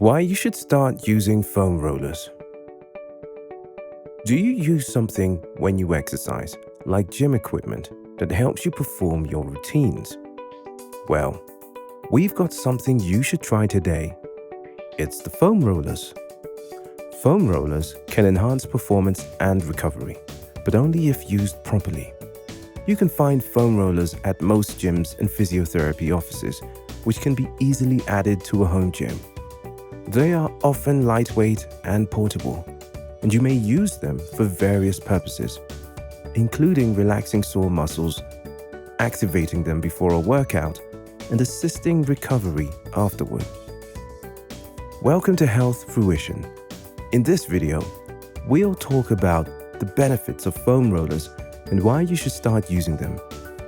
Why you should start using foam rollers. Do you use something when you exercise, like gym equipment, that helps you perform your routines? Well, we've got something you should try today. It's the foam rollers. Foam rollers can enhance performance and recovery, but only if used properly. You can find foam rollers at most gyms and physiotherapy offices, which can be easily added to a home gym. They are often lightweight and portable, and you may use them for various purposes, including relaxing sore muscles, activating them before a workout, and assisting recovery afterward. Welcome to Health Fruition. In this video, we'll talk about the benefits of foam rollers and why you should start using them,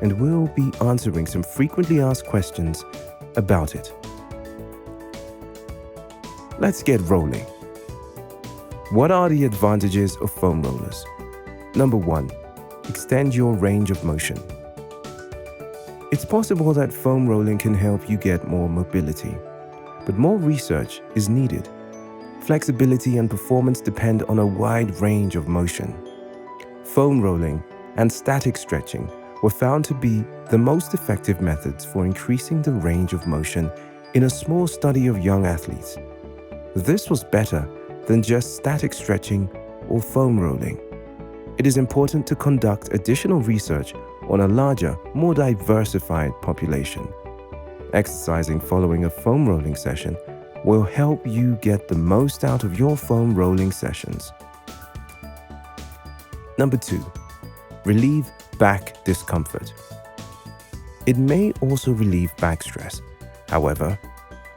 and we'll be answering some frequently asked questions about it. Let's get rolling. What are the advantages of foam rollers? Number 1, extend your range of motion. It's possible that foam rolling can help you get more mobility, but more research is needed. Flexibility and performance depend on a wide range of motion. Foam rolling and static stretching were found to be the most effective methods for increasing the range of motion in a small study of young athletes. This was better than just static stretching or foam rolling. It is important to conduct additional research on a larger, more diversified population. Exercising following a foam rolling session will help you get the most out of your foam rolling sessions. Number 2, relieve back discomfort. It may also relieve back stress. However,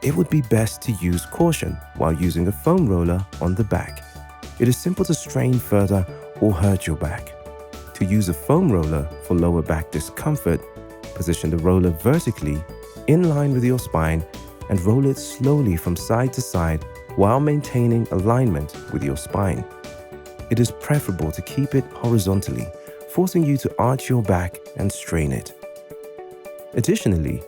it would be best to use caution while using a foam roller on the back. It is simple to strain further or hurt your back. To use a foam roller for lower back discomfort, position the roller vertically in line with your spine and roll it slowly from side to side while maintaining alignment with your spine. It is preferable to keep it horizontally, forcing you to arch your back and strain it. Additionally,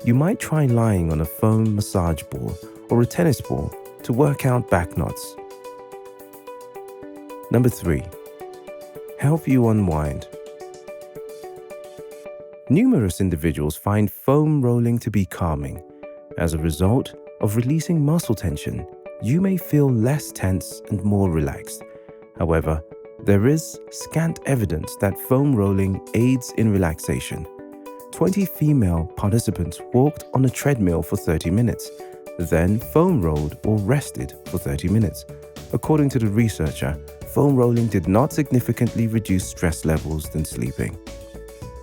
you might try lying on a foam massage ball or a tennis ball to work out back knots. Number 3, help you unwind. Numerous individuals find foam rolling to be calming. As a result of releasing muscle tension, you may feel less tense and more relaxed. However, there is scant evidence that foam rolling aids in relaxation. 20 female participants walked on a treadmill for 30 minutes, then foam rolled or rested for 30 minutes. According to the researcher, foam rolling did not significantly reduce stress levels than sleeping.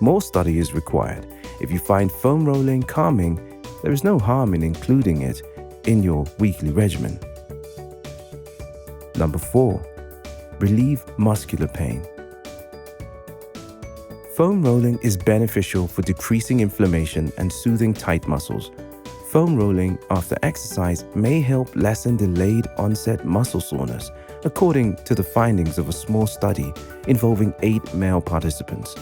More study is required. If you find foam rolling calming, there is no harm in including it in your weekly regimen. Number 4, relieve muscular pain. Foam rolling is beneficial for decreasing inflammation and soothing tight muscles. Foam rolling after exercise may help lessen delayed onset muscle soreness, according to the findings of a small study involving 8 male participants.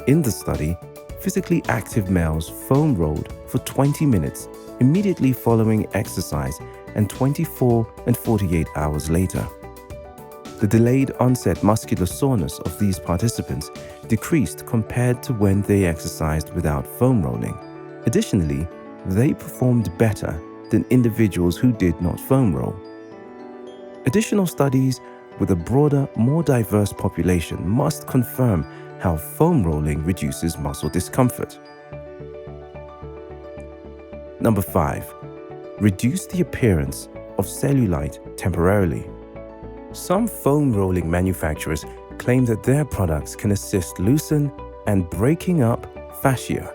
In the study, physically active males foam rolled for 20 minutes immediately following exercise and 24 and 48 hours later. The delayed onset muscular soreness of these participants decreased compared to when they exercised without foam rolling. Additionally, they performed better than individuals who did not foam roll. Additional studies with a broader, more diverse population must confirm how foam rolling reduces muscle discomfort. Number 5, reduce the appearance of cellulite temporarily. Some foam rolling manufacturers claim that their products can assist loosen and breaking up fascia.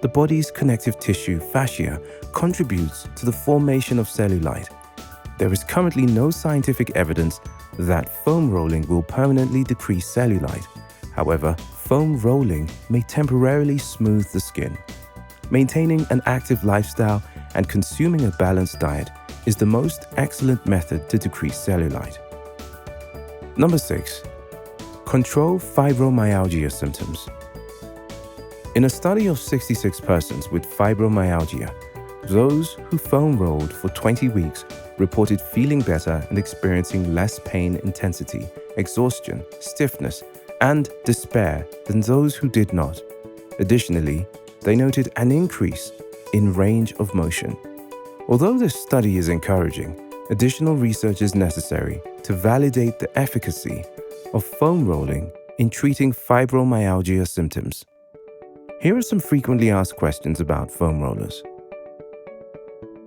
The body's connective tissue fascia contributes to the formation of cellulite. There is currently no scientific evidence that foam rolling will permanently decrease cellulite. However, foam rolling may temporarily smooth the skin. Maintaining an active lifestyle and consuming a balanced diet is the most excellent method to decrease cellulite. Number 6, control fibromyalgia symptoms. In a study of 66 persons with fibromyalgia, those who foam rolled for 20 weeks reported feeling better and experiencing less pain intensity, exhaustion, stiffness, and despair than those who did not. Additionally, they noted an increase in range of motion. Although this study is encouraging, additional research is necessary to validate the efficacy of foam rolling in treating fibromyalgia symptoms. Here are some frequently asked questions about foam rollers.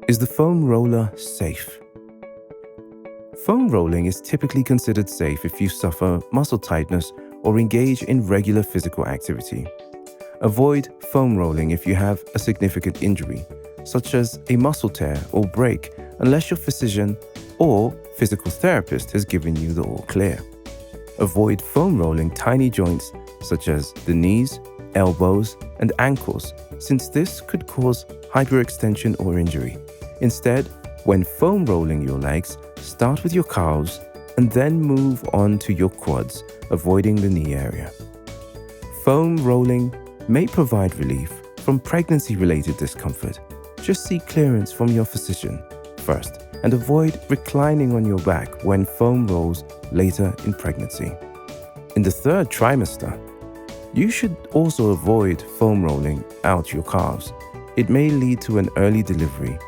Is the foam roller safe? Foam rolling is typically considered safe if you suffer muscle tightness or engage in regular physical activity. Avoid foam rolling if you have a significant injury, such as a muscle tear or break, unless your physician or physical therapist has given you the all clear. Avoid foam rolling tiny joints such as the knees, elbows, and ankles, since this could cause hyperextension or injury. Instead, when foam rolling your legs, start with your calves and then move on to your quads, avoiding the knee area. Foam rolling may provide relief from pregnancy-related discomfort. Just seek clearance from your physician first and avoid reclining on your back when foam rolls later in pregnancy. In the third trimester, you should also avoid foam rolling out your calves. It may lead to an early delivery.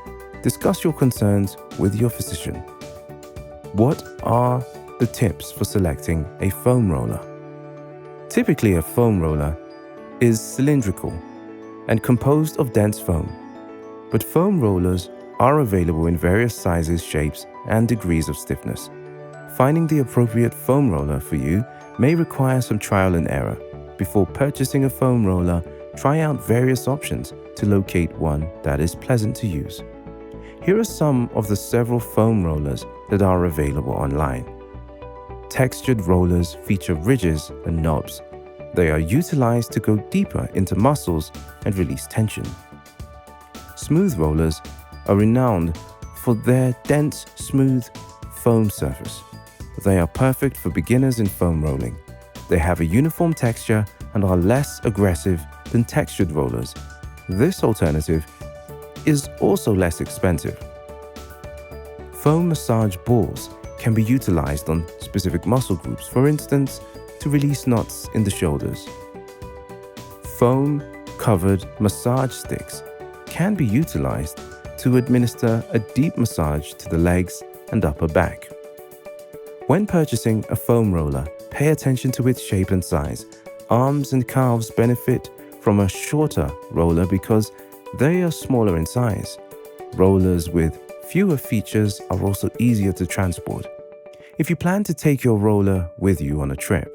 Discuss your concerns with your physician. What are the tips for selecting a foam roller? Typically, a foam roller is cylindrical and composed of dense foam, but foam rollers are available in various sizes, shapes, and degrees of stiffness. Finding the appropriate foam roller for you may require some trial and error. Before purchasing a foam roller, try out various options to locate one that is pleasant to use. Here are some of the several foam rollers that are available online. Textured rollers feature ridges and knobs. They are utilized to go deeper into muscles and release tension. Smooth rollers are renowned for their dense, smooth foam surface. They are perfect for beginners in foam rolling. They have a uniform texture and are less aggressive than textured rollers. This alternative is also less expensive. Foam massage balls can be utilized on specific muscle groups, for instance, to release knots in the shoulders. Foam-covered massage sticks can be utilized to administer a deep massage to the legs and upper back. When purchasing a foam roller, pay attention to its shape and size. Arms and calves benefit from a shorter roller because they are smaller in size. Rollers with fewer features are also easier to transport. If you plan to take your roller with you on a trip,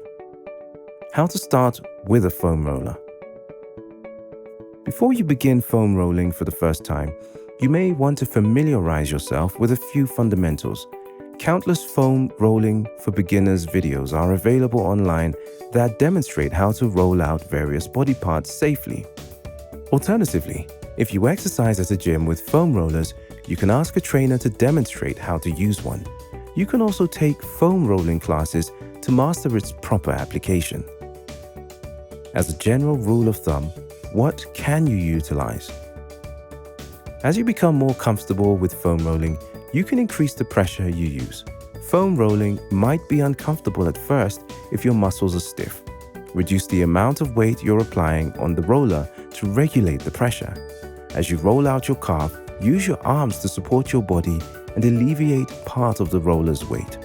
how to start with a foam roller. Before you begin foam rolling for the first time, you may want to familiarize yourself with a few fundamentals. Countless foam rolling for beginners videos are available online that demonstrate how to roll out various body parts safely. Alternatively, if you exercise at a gym with foam rollers, you can ask a trainer to demonstrate how to use one. You can also take foam rolling classes to master its proper application. As a general rule of thumb, what can you utilize? As you become more comfortable with foam rolling, you can increase the pressure you use. Foam rolling might be uncomfortable at first if your muscles are stiff. Reduce the amount of weight you're applying on the roller to regulate the pressure. As you roll out your calf, use your arms to support your body and alleviate part of the roller's weight.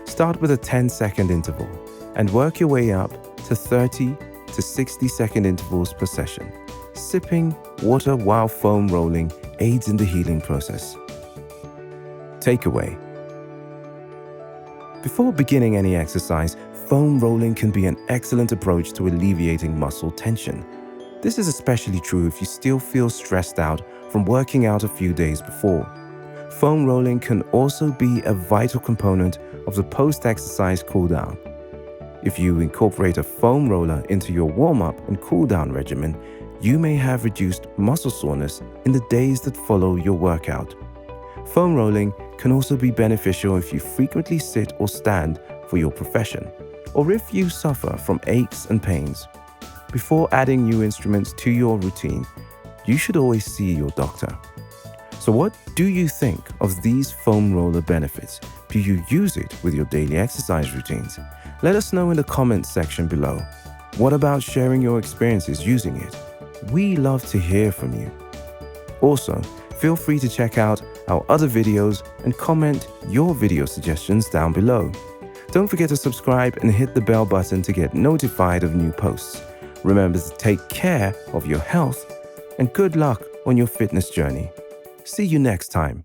Start with a 10-second interval and work your way up to 30 to 60-second intervals per session. Sipping water while foam rolling aids in the healing process. Takeaway. Before beginning any exercise, foam rolling can be an excellent approach to alleviating muscle tension. This is especially true if you still feel stressed out from working out a few days before. Foam rolling can also be a vital component of the post-exercise cool-down. If you incorporate a foam roller into your warm-up and cool-down regimen, you may have reduced muscle soreness in the days that follow your workout. Foam rolling can also be beneficial if you frequently sit or stand for your profession, or if you suffer from aches and pains. Before adding new instruments to your routine, you should always see your doctor. So what do you think of these foam roller benefits? Do you use it with your daily exercise routines? Let us know in the comments section below. What about sharing your experiences using it? We love to hear from you. Also, feel free to check out our other videos and comment your video suggestions down below. Don't forget to subscribe and hit the bell button to get notified of new posts. Remember to take care of your health and good luck on your fitness journey. See you next time.